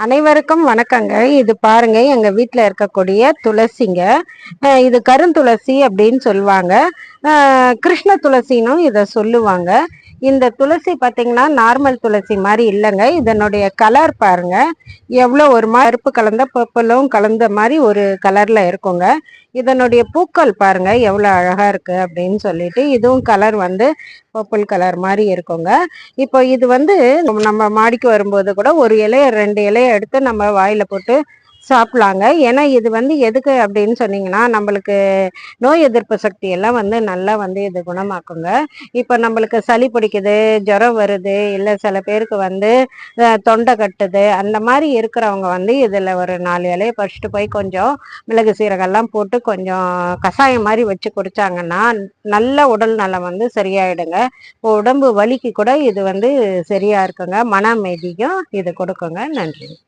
அனைவருக்கும் வணக்கங்க. இது பாருங்க, எங்க வீட்டில் இருக்கக்கூடிய துளசிங்க. இது கருந்துளசி அப்படின்னு சொல்லுவாங்க. கிருஷ்ண துளசினும் இதை சொல்லுவாங்க. இந்த துளசி பார்த்தீங்கன்னா நார்மல் துளசி மாதிரி இல்லைங்க. இதனுடைய கலர் பாருங்க, எவ்வளோ ஒரு மாதிரி கருப்பு கலந்த பர்பிளும் கலந்த மாதிரி ஒரு கலர்ல இருக்குங்க. இதனுடைய பூக்கள் பாருங்க எவ்வளோ அழகா இருக்கு அப்படின்னு சொல்லிட்டு, இதுவும் கலர் வந்து பர்பிள் கலர் மாதிரி இருக்குங்க. இப்போ இது வந்து நம்ம மாடிக்கு வரும்போது கூட ஒரு இலைய 2 இலைய எடுத்து நம்ம வாயில போட்டு சாப்பிடலாங்க. ஏன்னா இது வந்து எதுக்கு அப்படின்னு சொன்னீங்கன்னா, நம்மளுக்கு நோய் எதிர்ப்பு சக்தி எல்லாம் வந்து நல்லா வந்து இது குணமாக்குங்க. இப்போ நம்மளுக்கு சளி பிடிக்குது, ஜுரம் வருது, இல்லை சில பேருக்கு வந்து தொண்டை கட்டுது, அந்த மாதிரி இருக்கிறவங்க வந்து இதில் ஒரு 4 இலையை பறிச்சுட்டு போய் கொஞ்சம் மிளகு சீரகம்லாம் போட்டு கொஞ்சம் கஷாயம் மாதிரி வச்சு குடிச்சாங்கன்னா நல்ல உடல் நலம் வந்து சரியாயிடுங்க. இப்போ உடம்பு வலிக்கு கூட இது வந்து சரியா இருக்குங்க. மன அமைதியும் இது கொடுக்குங்க. நன்றி.